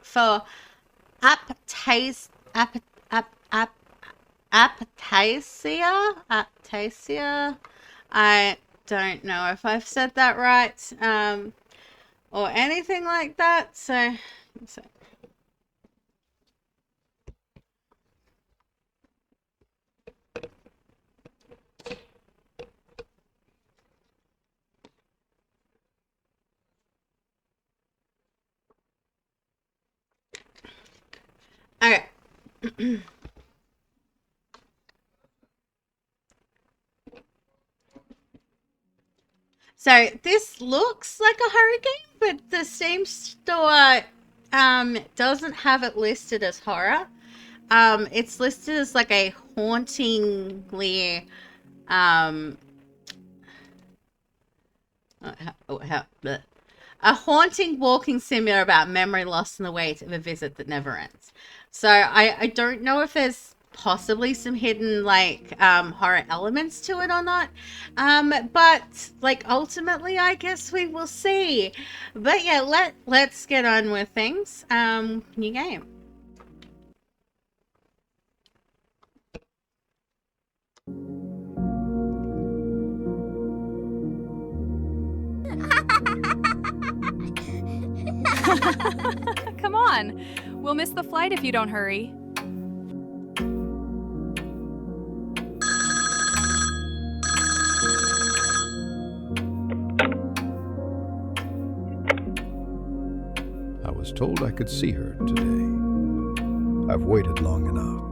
for Aptasia, Aptasia. I don't know if I've said that right, or anything like that. So okay. So this looks like a horror game, but the Steam store doesn't have it listed as horror. It's listed as like a hauntingly a haunting walking simulator about memory loss and the weight of a visit that never ends. So I don't know if there's possibly some hidden like horror elements to it or not, but like ultimately I guess we will see. But yeah, let's get on with things. New game. Come on. We'll miss the flight if you don't hurry. I was told I could see her today. I've waited long enough.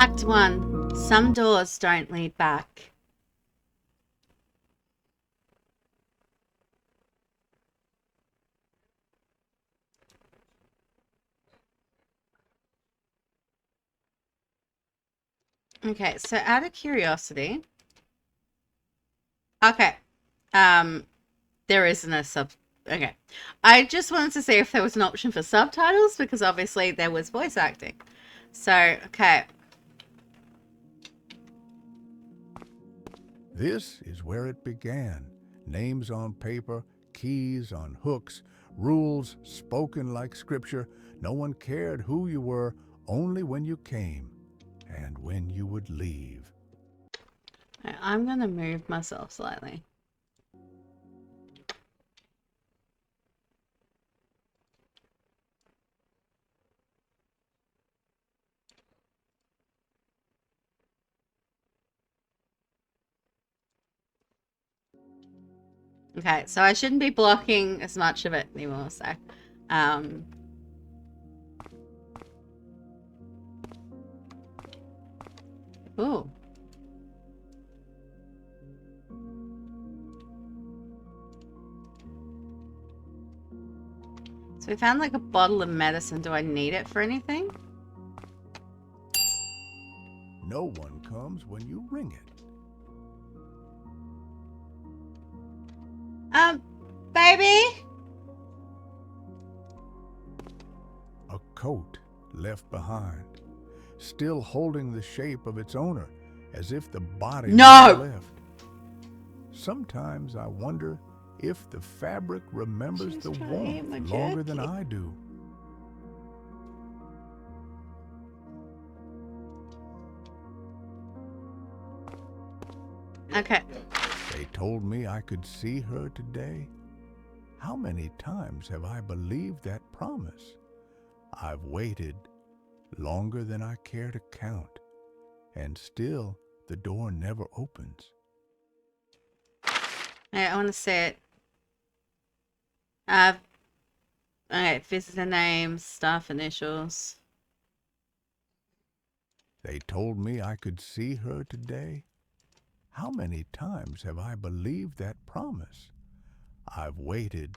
Act 1. Some doors don't lead back. Okay, so out of curiosity. Okay. There isn't a sub. Okay. I just wanted to see if there was an option for subtitles because obviously there was voice acting. So, okay. This is where it began. Names on paper, keys on hooks, rules spoken like scripture. No one cared who you were, only when you came and when you would leave. I'm going to move myself slightly. Okay, so I shouldn't be blocking as much of it anymore, so ooh. So we found like a bottle of medicine. Do I need it for anything? No one comes when you ring it. Baby? A coat left behind, still holding the shape of its owner, as if the body No! never left. Sometimes I wonder if the fabric remembers She's the trying to eat my warmth longer than jerky. I do. Okay. They told me I could see her today. How many times have I believed that promise? I've waited longer than I care to count, and still the door never opens. Hey, I want to see it. Okay, visitor names, staff initials. They told me I could see her today. How many times have I believed that promise? I've waited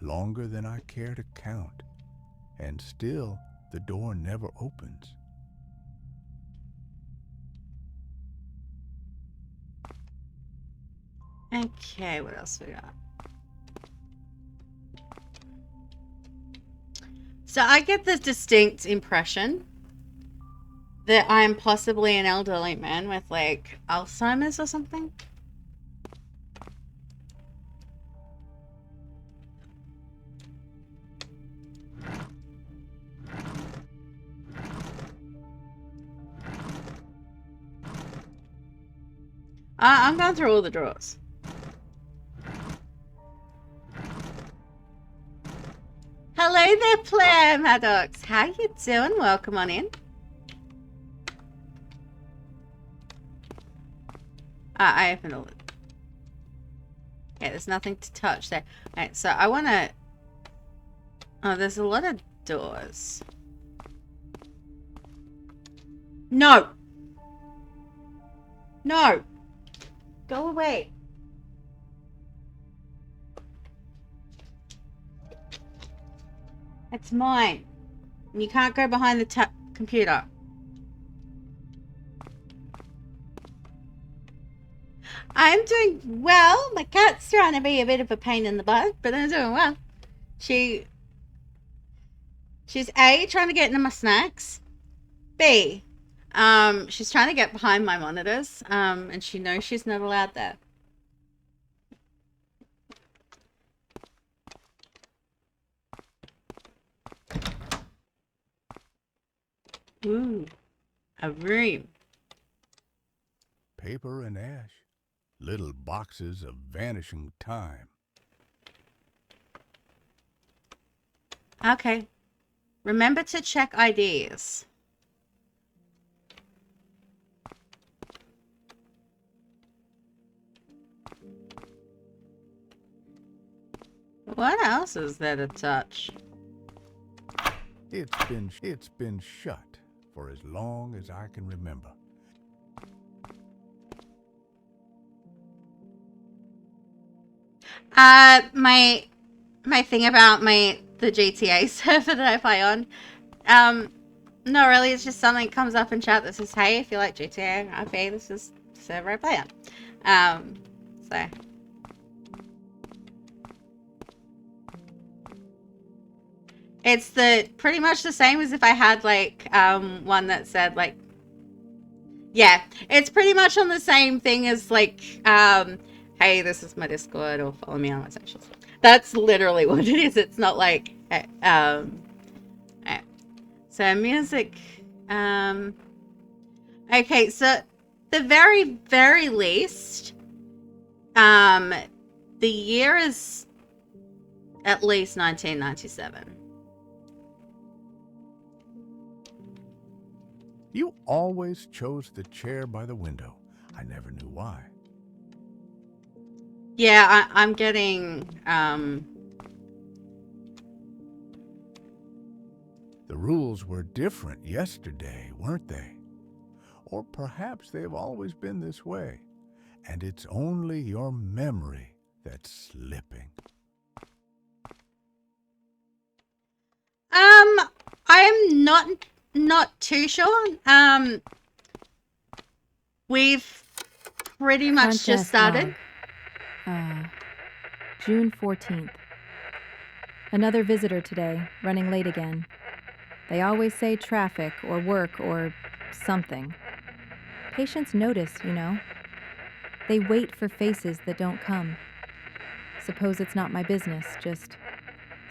longer than I care to count, and still the door never opens. Okay, what else we got? So I get the distinct impression that I'm possibly an elderly man with like Alzheimer's or something. I'm going through all the drawers. Hello there, Player Maddox. How you doing? Welcome on in. I opened all it. Yeah, there's nothing to touch there. Alright, so I want to... Oh, there's a lot of doors. No! No! Go away. It's mine. And you can't go behind the computer. I'm doing well. My cat's trying to be a bit of a pain in the butt, but I'm doing well. She's A, trying to get into my snacks. B, she's trying to get behind my monitors. And she knows she's not allowed there. Ooh, a room. Paper and ash. Little boxes of vanishing time. Okay. Remember to check IDs. What else is there to touch? It's been shut for as long as I can remember. My thing about the GTA server that I play on, no, really, it's just something that comes up in chat that says, "Hey, if you like GTA, okay, this is the server I play on." So it's pretty much the same as if I had like one that said like, yeah, it's pretty much on the same thing as like, hey, this is my Discord or follow me on my socials. That's literally what it is. It's not like, so music, okay, so the very, very least, the year is at least 1997. You always chose the chair by the window. I never knew why. Yeah, I'm getting, The rules were different yesterday, weren't they? Or perhaps they've always been this way, and it's only your memory that's slipping. I am not too sure. We've pretty much just started. June 14th. Another visitor today, running late again. They always say traffic or work or something. Patients notice, you know. They wait for faces that don't come. Suppose it's not my business, just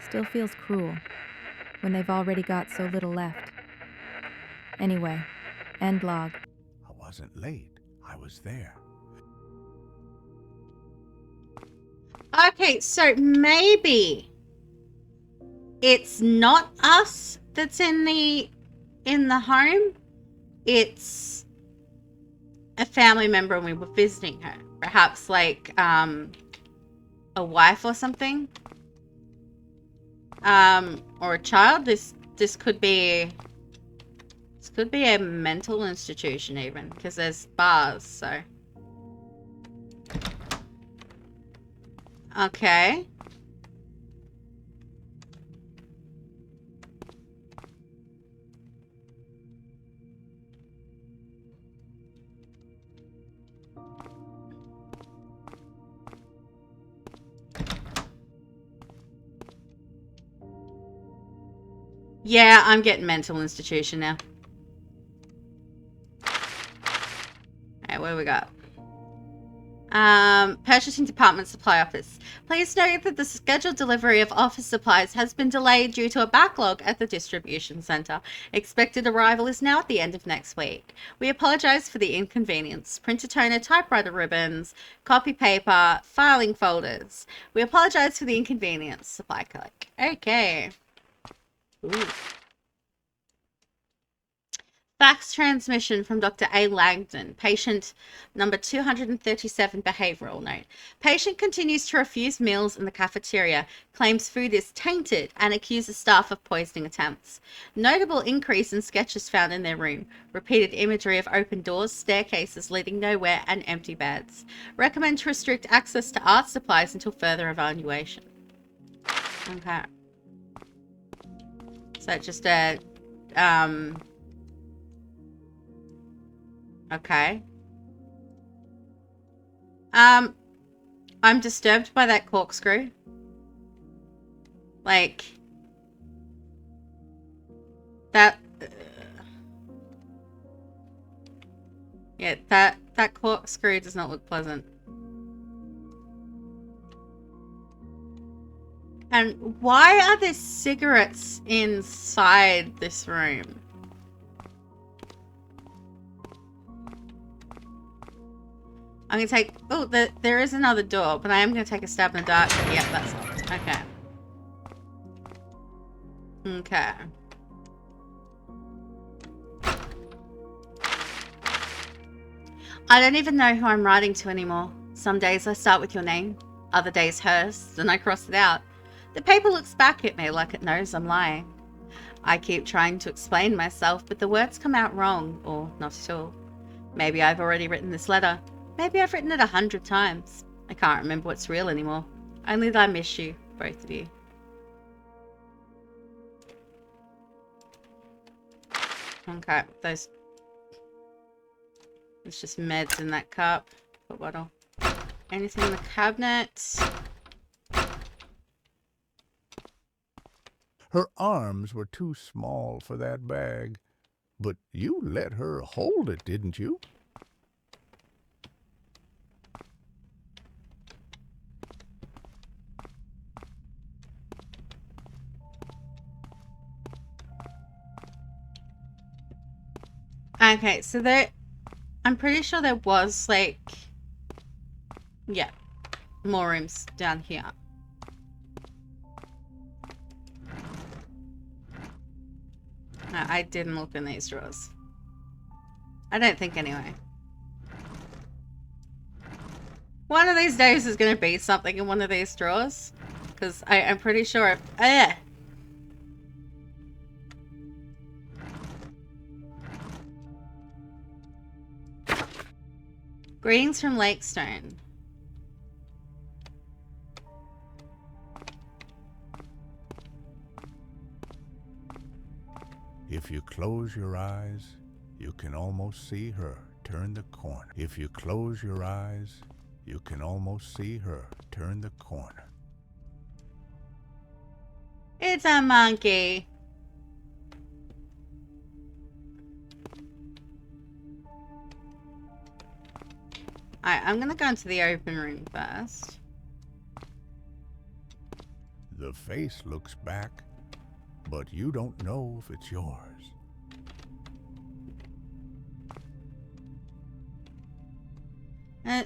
still feels cruel when they've already got so little left. Anyway, end log. I wasn't late. I was there. Okay, so maybe it's not us that's in the home. It's a family member and we were visiting her. Perhaps like a wife or something. Or a child. This could be a mental institution even, because there's bars, so. Okay. Yeah, I'm getting mental institution now. Okay, what do we got? Purchasing Department Supply Office. Please note that the scheduled delivery of office supplies has been delayed due to a backlog at the distribution center. Expected arrival is now at the end of next week. We apologize for the inconvenience. Printer toner, typewriter ribbons, copy paper, filing folders. We apologize for the inconvenience. Supply click. Okay. Ooh. Fax transmission from Dr. A. Langdon, patient number 237, behavioral note. Patient continues to refuse meals in the cafeteria, claims food is tainted, and accuses staff of poisoning attempts. Notable increase in sketches found in their room. Repeated imagery of open doors, staircases leading nowhere, and empty beds. Recommend to restrict access to art supplies until further evaluation. Okay. So just a, okay. I'm disturbed by that corkscrew. Like, that, yeah, that corkscrew does not look pleasant. And why are there cigarettes inside this room? I'm going to take... Oh, there is another door, but I am going to take a stab in the dark. Yep, that's locked. Okay. Okay. I don't even know who I'm writing to anymore. Some days I start with your name, other days hers, then I cross it out. The paper looks back at me like it knows I'm lying. I keep trying to explain myself, but the words come out wrong, or not at all. Maybe I've already written this letter. Maybe I've written it 100 times. I can't remember what's real anymore. Only that I miss you, both of you. Okay, there's just meds in that cup. Put bottle. Anything in the cabinet? Her arms were too small for that bag, but you let her hold it, didn't you? Okay, so there... I'm pretty sure there was, like... Yeah. More rooms down here. No, I didn't look in these drawers. I don't think anyway. One of these days is going to be something in one of these drawers. Because I'm pretty sure if... Greetings from Lakestone. If you close your eyes, you can almost see her turn the corner. If you close your eyes, you can almost see her turn the corner. It's a monkey. Alright, I'm gonna go into the open room first. The face looks back, but you don't know if it's yours.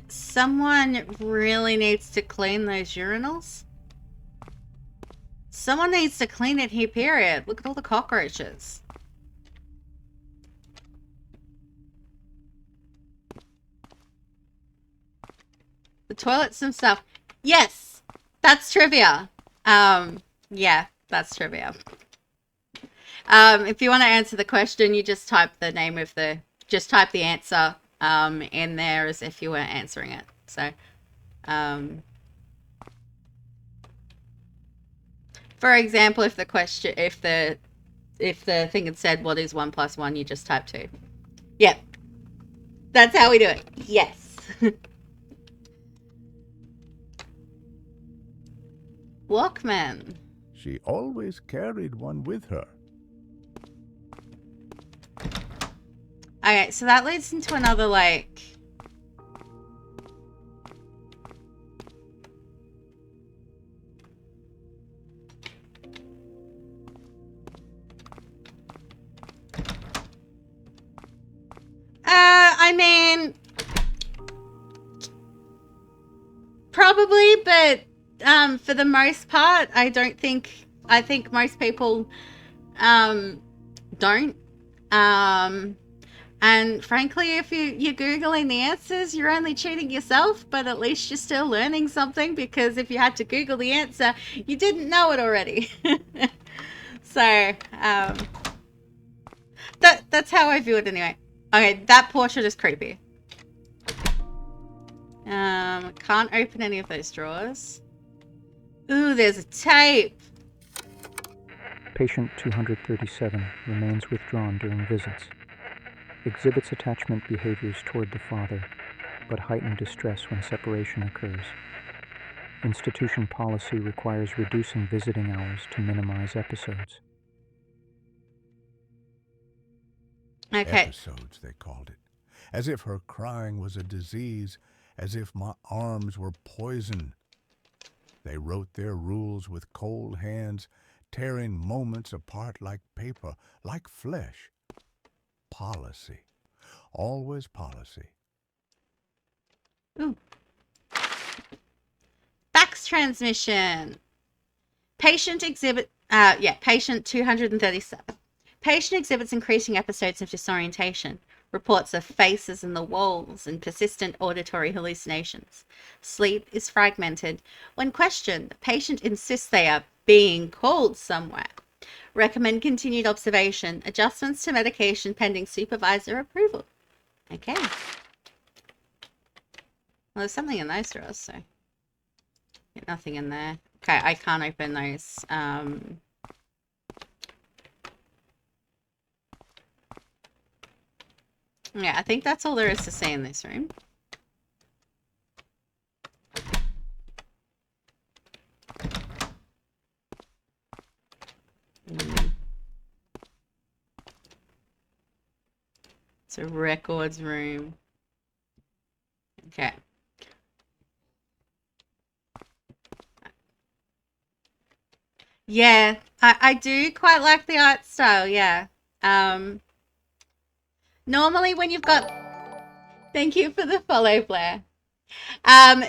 Someone really needs to clean those urinals. Someone needs to clean it here, period. Look at all the cockroaches. The toilets and stuff. Yes, that's trivia. Yeah, that's trivia. If you want to answer the question, you just type the name of the, just type the answer in there as if you were answering it. So, for example, if the question, if the thing had said what is 1 + 1, you just type 2. Yep, that's how we do it. Yes. Walkman. She always carried one with her. Okay, so that leads into another, like, I mean, probably, but for the most part, I think most people don't. And frankly, if you're Googling the answers, you're only cheating yourself, but at least you're still learning something, because if you had to Google the answer, you didn't know it already. So, that's how I view it anyway. Okay, that portrait is creepy. Can't open any of those drawers. Ooh, there's a tape. Patient 237 remains withdrawn during visits. Exhibits attachment behaviors toward the father, but heightened distress when separation occurs. Institution policy requires reducing visiting hours to minimize episodes. Okay. Episodes, they called it. As if her crying was a disease, as if my arms were poison. They wrote their rules with cold hands, tearing moments apart like paper, like flesh. Policy. Always policy. Ooh. Fax transmission. Patient 237. Patient exhibits increasing episodes of disorientation, reports of faces in the walls, and persistent auditory hallucinations. Sleep is fragmented. When questioned, the patient insists they are being called somewhere. Recommend continued observation. Adjustments to medication pending supervisor approval. Okay. Well, there's something in those drawers, so nothing in there. Okay, I can't open those. Yeah, I think that's all there is to say in this room. It's a records room. Okay. Yeah, I do quite like the art style, yeah. Normally when you've got... Thank you for the follow, Blair.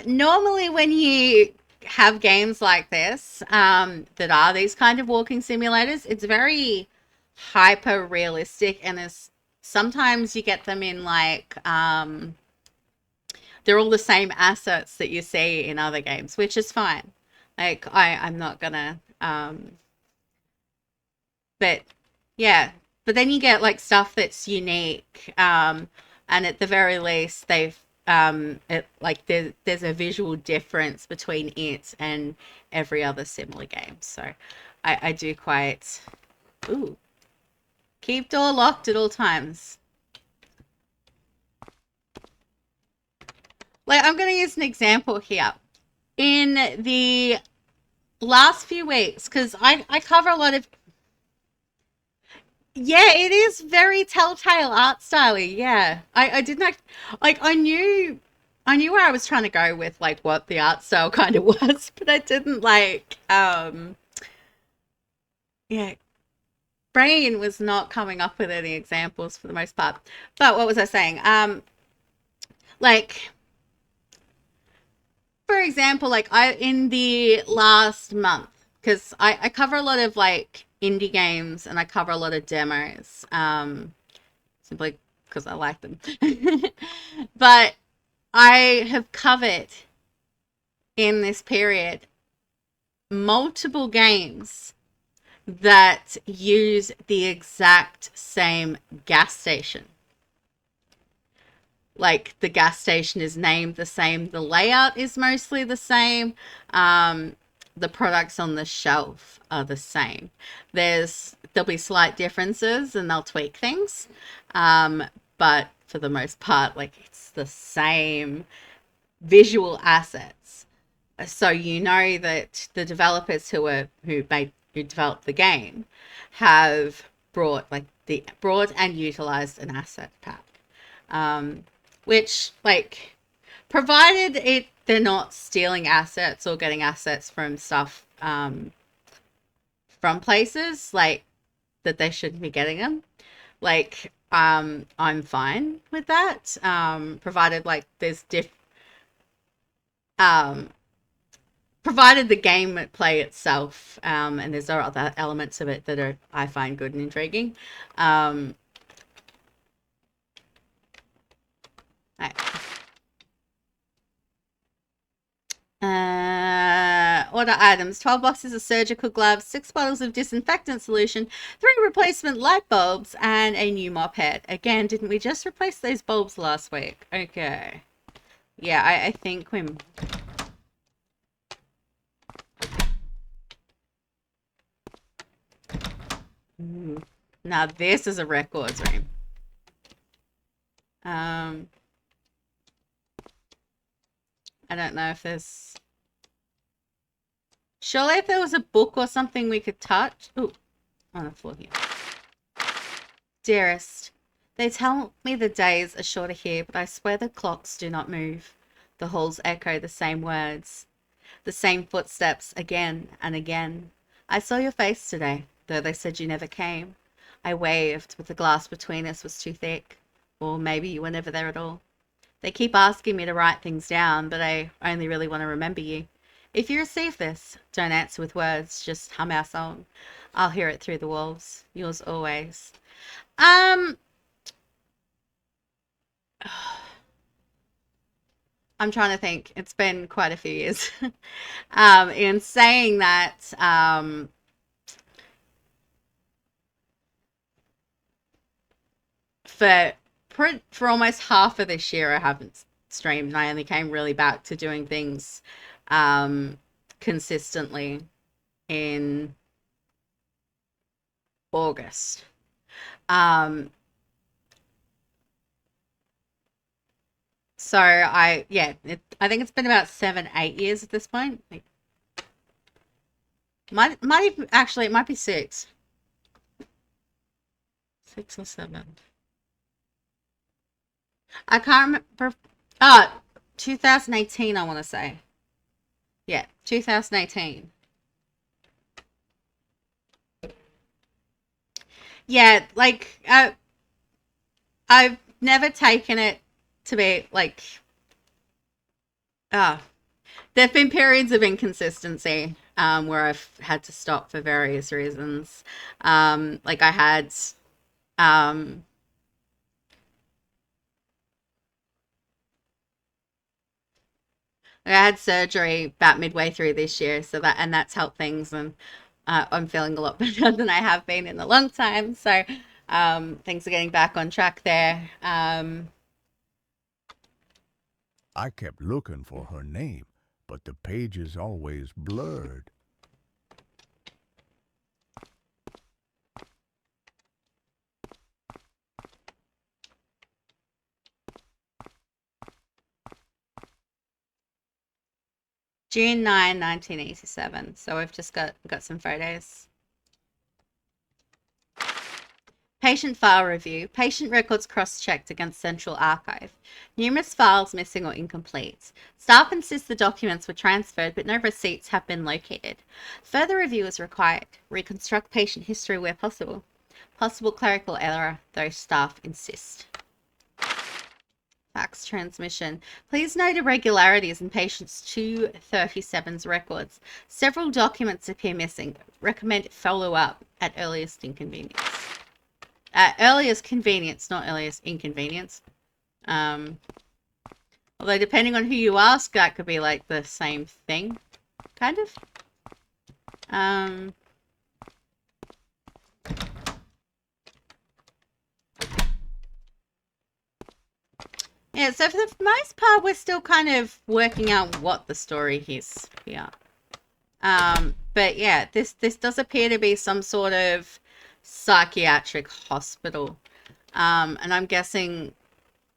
Normally when you have games like this, that are these kind of walking simulators, it's very hyper realistic, and there's sometimes you get them in like, they're all the same assets that you see in other games, which is fine. Like, I'm not gonna, but yeah, but then you get like stuff that's unique, and at the very least they've like there's a visual difference between it and every other similar game. So I do quite... Ooh. Keep door locked at all times. Like, I'm going to use an example here. In the last few weeks, because I cover a lot of... Yeah, it is very Telltale art style. Yeah, I didn't like I knew where I was trying to go with like what the art style kind of was, but I didn't like yeah, brain was not coming up with any examples for the most part. But what was I saying? Like, for example, like in the last month, because I cover a lot of like indie games and I cover a lot of demos, simply because I like them. But I have covered in this period multiple games that use the exact same gas station. Like, the gas station is named the same, the layout is mostly the same, the products on the shelf are the same. There'll be slight differences and they'll tweak things, but for the most part, like, it's the same visual assets. So you know that the developers who developed the game have brought and utilized an asset pack, which, like, provided they're not stealing assets or getting assets from stuff from places like that they shouldn't be getting them. Like, I'm fine with that. Provided like there's um provided the game play itself, and there's other elements of it that are I find good and intriguing. Um, I- order items: 12 boxes of surgical gloves, 6 bottles of disinfectant solution, 3 replacement light bulbs, and a new mop head. Again, didn't we just replace those bulbs last week? Okay. Yeah, I think we. Ooh. Now this is a records room. I don't know if there's. Surely if there was a book or something we could touch. Ooh, on the floor here. Dearest, they tell me the days are shorter here, but I swear the clocks do not move. The halls echo the same words, the same footsteps again and again. I saw your face today, though they said you never came. I waved, but the glass between us was too thick. Or maybe you were never there at all. They keep asking me to write things down, but I only really want to remember you. If you receive this, don't answer with words, just hum our song. I'll hear it through the walls. Yours always. I'm trying to think. It's been quite a few years. In saying that, for for almost half of this year, I haven't streamed, and I only came really back to doing things consistently in August. So I think it's been about 7-8 years at this point. Might even, actually it might be 6 or 7. I can't remember. 2018 I want to say. Yeah, 2018. Yeah, like I've never taken it to be like there've been periods of inconsistency where I've had to stop for various reasons. Like um I had surgery about midway through this year, so that's helped things, and I'm feeling a lot better than I have been in a long time. So things are getting back on track there. I kept looking for her name, but the page is always blurred. June 9, 1987. So we've just got some photos. Patient file review. Patient records cross-checked against Central Archive. Numerous files missing or incomplete. Staff insist the documents were transferred, but no receipts have been located. Further review is required. Reconstruct patient history where possible. Possible clerical error, though staff insist. Fax transmission. Please note irregularities in patients 237's records. Several documents appear missing. Recommend follow-up at earliest inconvenience. Earliest convenience, not earliest inconvenience. Although depending on who you ask, that could be like the same thing, kind of. Yeah, so for the most part, we're still kind of working out what the story is here. But yeah, this does appear to be some sort of psychiatric hospital. And I'm guessing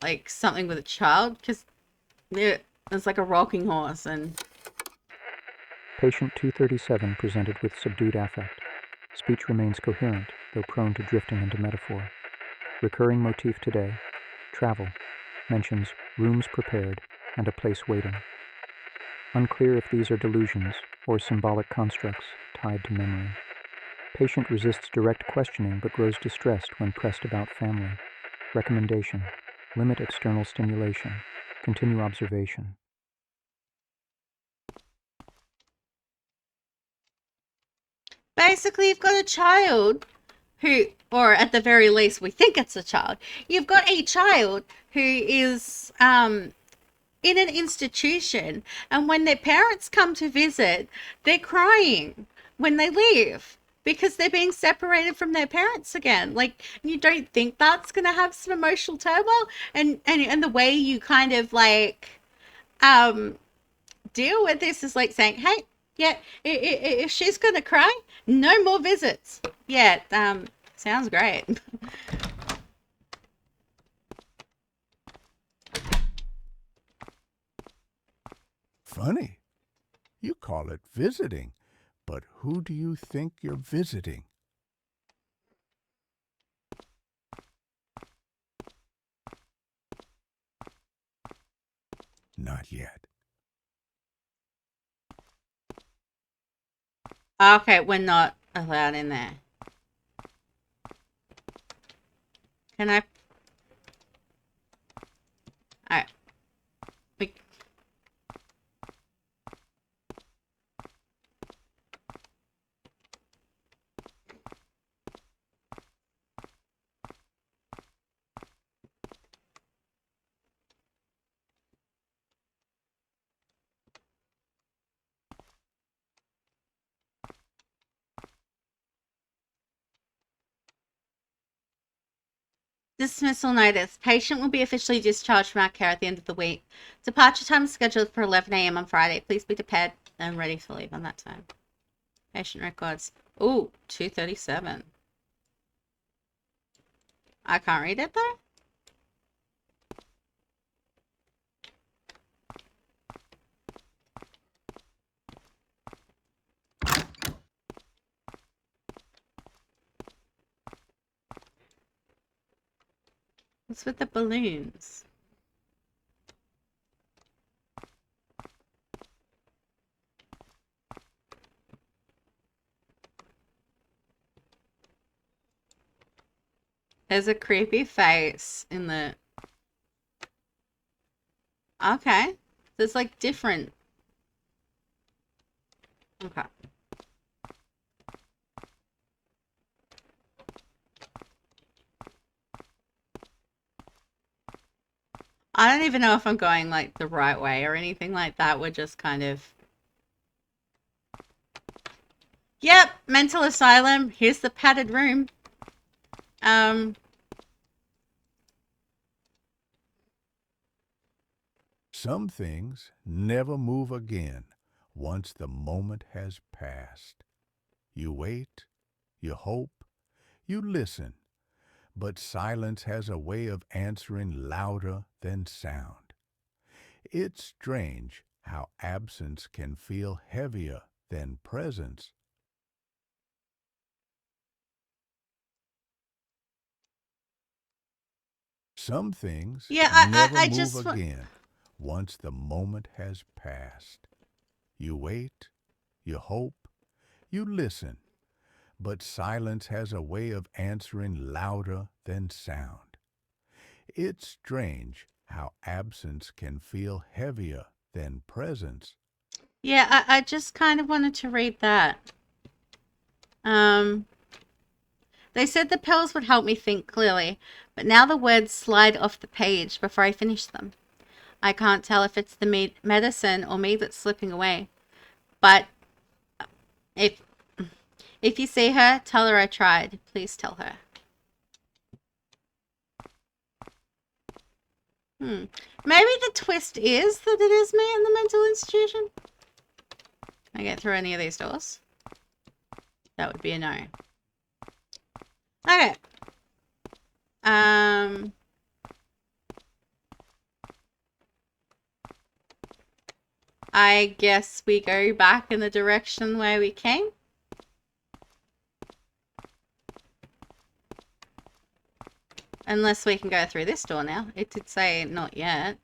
like something with a child, because there's like a rocking horse and... Patient 237 presented with subdued affect. Speech remains coherent, though prone to drifting into metaphor. Recurring motif today, travel, mentions rooms prepared and a place waiting. Unclear if these are delusions or symbolic constructs tied to memory. Patient resists direct questioning but grows distressed when pressed about family. Recommendation: limit external stimulation. Continue observation. Basically, you've got a child who, or at the very least, we think it's a child. You've got a child who is in an institution, and when their parents come to visit, they're crying when they leave because they're being separated from their parents again. Like, you don't think that's going to have some emotional turmoil, and the way you kind of like deal with this is like saying, hey, yeah, if she's going to cry, no more visits. Yeah, sounds great. Funny. You call it visiting, but who do you think you're visiting? Not yet. Okay, we're not allowed in there. Can I? Alright. We... Dismissal notice. Patient will be officially discharged from our care at the end of the week. Departure time is scheduled for 11 a.m. on Friday. Please be prepared and ready to leave on that time. Patient records. Ooh, 237. I can't read it though. What's with the balloons? There's a creepy face in the... Okay. There's like different... Okay. I don't even know if I'm going like the right way or anything like that. We're just kind of... Yep, mental asylum. Here's the padded room. Some things never move again once the moment has passed. You wait, you hope, you listen, but silence has a way of answering louder than sound. It's strange how absence can feel heavier than presence. Some things yeah, never I move just... again once the moment has passed. You wait, you hope, you listen, but silence has a way of answering louder than sound. It's strange how absence can feel heavier than presence. Yeah, I just kind of wanted to read that. They said the pills would help me think clearly, but now the words slide off the page before I finish them. I can't tell if it's the medicine or me that's slipping away. But if you see her, tell her I tried. Please tell her. Maybe the twist is that it is me in the mental institution. Can I get through any of these doors? That would be a no. Okay. I guess we go back in the direction where we came. Unless we can go through this door now. It did say not yet.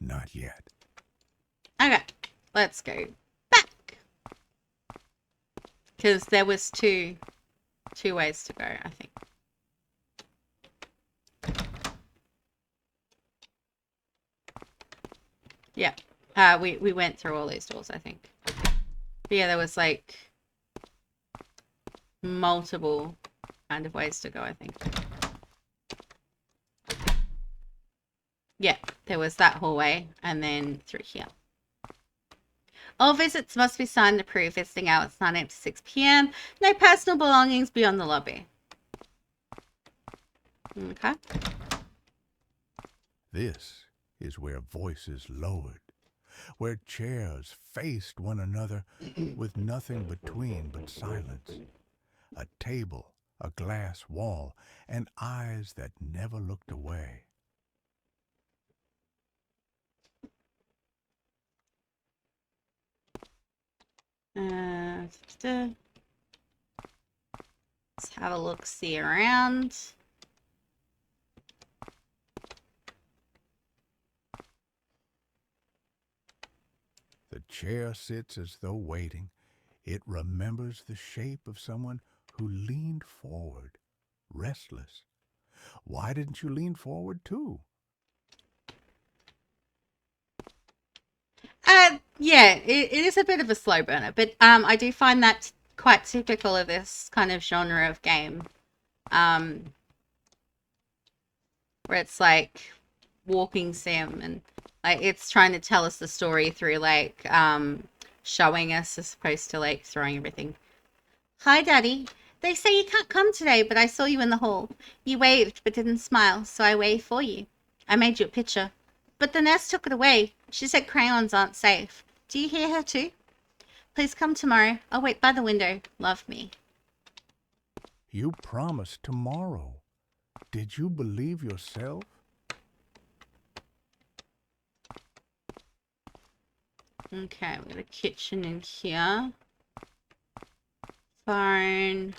Not yet. Okay, let's go back. Because there was two ways to go, I think. Yeah. We went through all these doors, I think. But yeah, there was like multiple kind of ways to go, I think. Yeah, there was that hallway and then through here. All visits must be signed to prove visiting hours 9 a.m. to 6 p.m. No personal belongings beyond the lobby. Okay. This is where voices lowered, where chairs faced one another with nothing between but silence, a table, a glass wall, and eyes that never looked away. Let's have a look, see around. The chair sits as though waiting. It remembers the shape of someone who leaned forward, restless. Why didn't you lean forward too? Yeah, it is a bit of a slow burner, but I do find that quite typical of this kind of genre of game. Where it's like walking sim and like it's trying to tell us the story through like showing us as opposed to like throwing everything. Hi, Daddy. They say you can't come today, but I saw you in the hall. You waved but didn't smile, so I waved for you. I made you a picture. But the nurse took it away. She said crayons aren't safe. Do you hear her too? Please come tomorrow. I'll wait by the window. Love me. You promised tomorrow. Did you believe yourself? Okay, we've got a kitchen in here. Phone.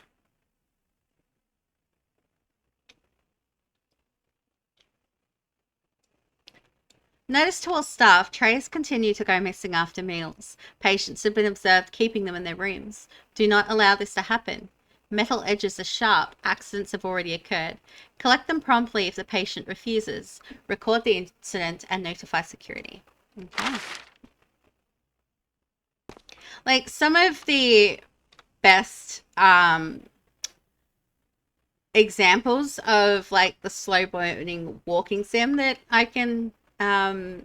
Notice to all staff, trays continue to go missing after meals. Patients have been observed keeping them in their rooms. Do not allow this to happen. Metal edges are sharp. Accidents have already occurred. Collect them promptly if the patient refuses. Record the incident and notify security. Okay. Like some of the best examples of like the slow burning walking sim that I can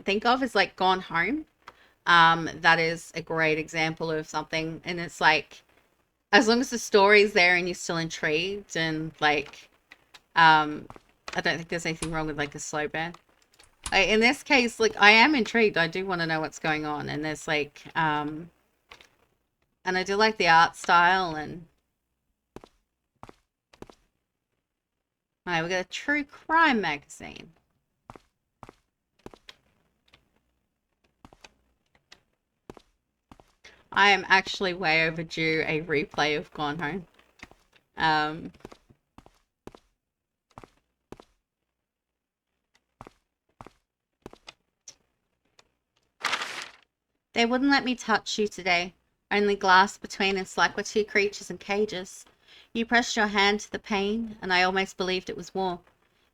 think of is like Gone Home. That is a great example of something, and it's like as long as the story's there and you're still intrigued and like I don't think there's anything wrong with like a slow burn. Like, in this case, like I am intrigued. I do want to know what's going on, and there's like and I do like the art style and alright, we got a true crime magazine. I am actually way overdue a replay of Gone Home. They wouldn't let me touch you today. Only glass between us like we're two creatures in cages. You pressed your hand to the pain, and I almost believed it was warm.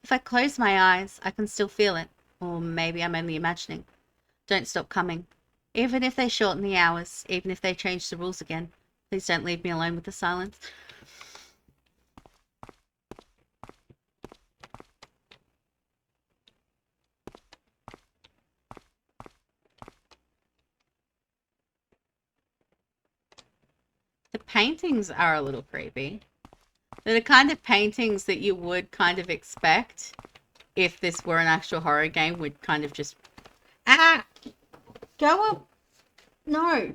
If I close my eyes, I can still feel it. Or maybe I'm only imagining. Don't stop coming. Even if they shorten the hours, even if they change the rules again, please don't leave me alone with the silence. The paintings are a little creepy. They're the kind of paintings that you would kind of expect if this were an actual horror game, would kind of just... Ah! Go up! No!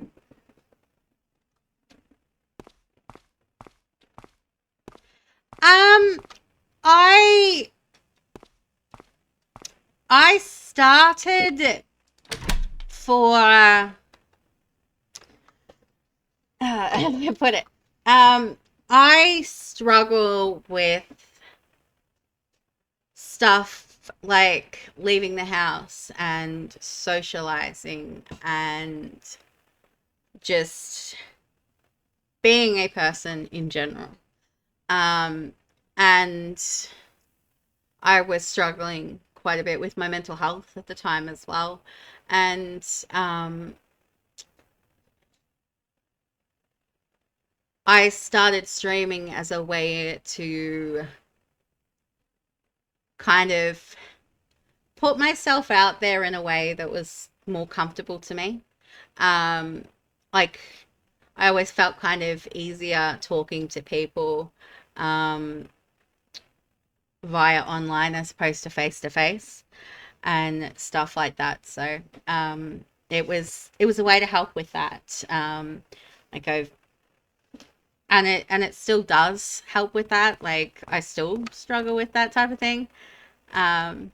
I started for how do I put it? I struggle with stuff like leaving the house and socializing and just being a person in general. And I was struggling quite a bit with my mental health at the time as well. And I started streaming as a way to kind of put myself out there in a way that was more comfortable to me. Um, like I always felt kind of easier talking to people um, via online as opposed to face and stuff like that. So it was a way to help with that. Like I've and it still does help with that. Like I still struggle with that type of thing. Um,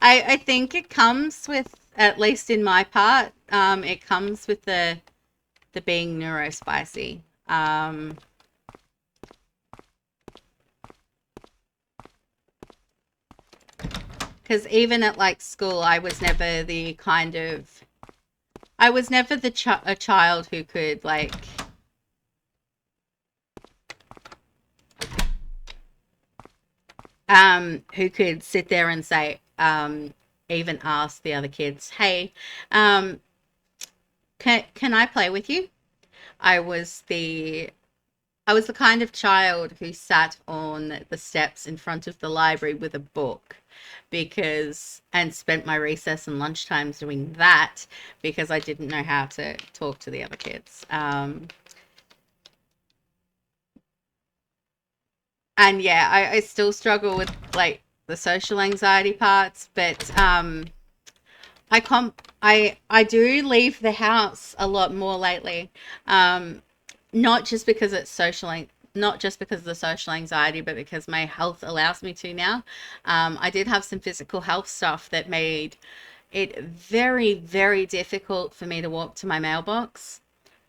I think it comes with, at least in my part, it comes with the being neurospicy. Because even at like school, I was never a child who could like who could sit there and say even ask the other kids, hey, um can I play with you? I was the I was the kind of child who sat on the steps in front of the library with a book because and spent my recess and lunch times doing that because I didn't know how to talk to the other kids. And yeah, I still struggle with like the social anxiety parts, but I do leave the house a lot more lately. Um, not just because it's not just because of the social anxiety, but because my health allows me to now. I did have some physical health stuff that made it very, very difficult for me to walk to my mailbox.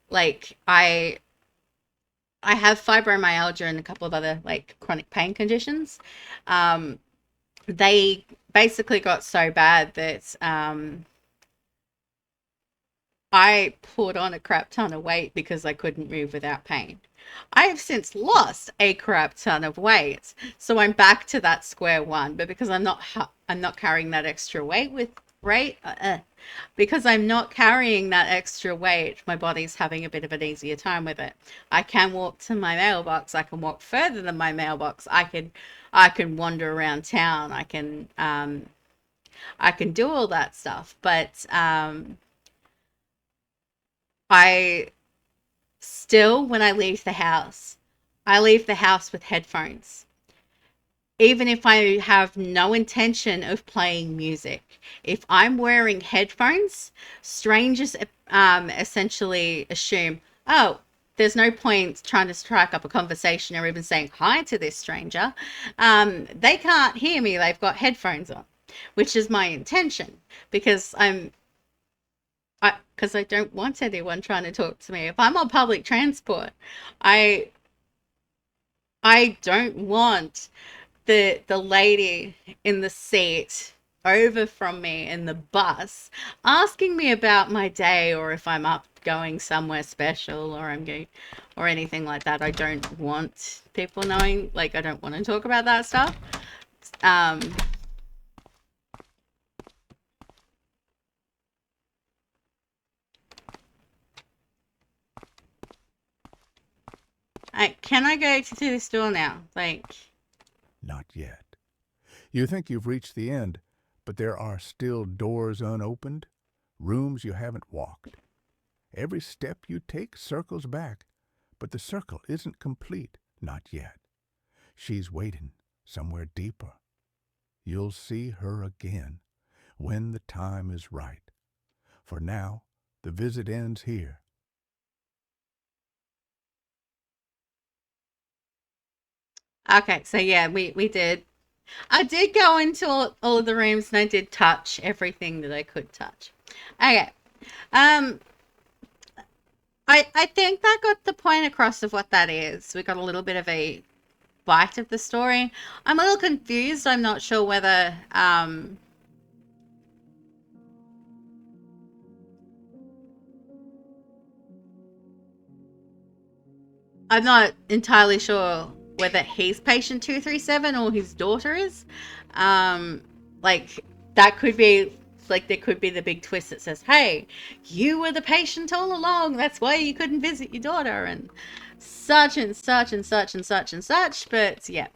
Like I have fibromyalgia and a couple of other like chronic pain conditions. Um, they basically got so bad that I put on a crap ton of weight because I couldn't move without pain. I have since lost a crap ton of weight, so I'm back to that square one. But because I'm not carrying that extra weight with right, because I'm not carrying that extra weight, my body's having a bit of an easier time with it. I can walk to my mailbox. I can walk further than my mailbox. I can wander around town. I can do all that stuff, but I still, when I leave the house with headphones. Even if I have no intention of playing music, if I'm wearing headphones, strangers essentially assume, oh, there's no point trying to strike up a conversation or even saying hi to this stranger. They can't hear me. They've got headphones on, which is my intention because I don't want anyone trying to talk to me. If I'm on public transport, I I don't want the lady in the seat over from me in the bus asking me about my day or if I'm up going somewhere special or I'm going or anything like that. I don't want people knowing, like I don't want to talk about that stuff. Um can I go to the store now? Like Not yet. You think you've reached the end, but there are still doors unopened, rooms you haven't walked. Every step you take circles back, but the circle isn't complete, not yet. She's waiting somewhere deeper. You'll see her again when the time is right. For now, the visit ends here. okay, so yeah, we did. I did go into all of the rooms and I did touch everything that I could touch. Okay. Um, I think that got the point across of what that is. We got a little bit of a bite of the story. I'm a little confused. I'm not sure whether I'm not entirely sure whether he's patient 237 or his daughter is. Like, that could be, like, there could be the big twist that says, hey, you were the patient all along. That's why you couldn't visit your daughter, and such and such and such and such and such. But yeah.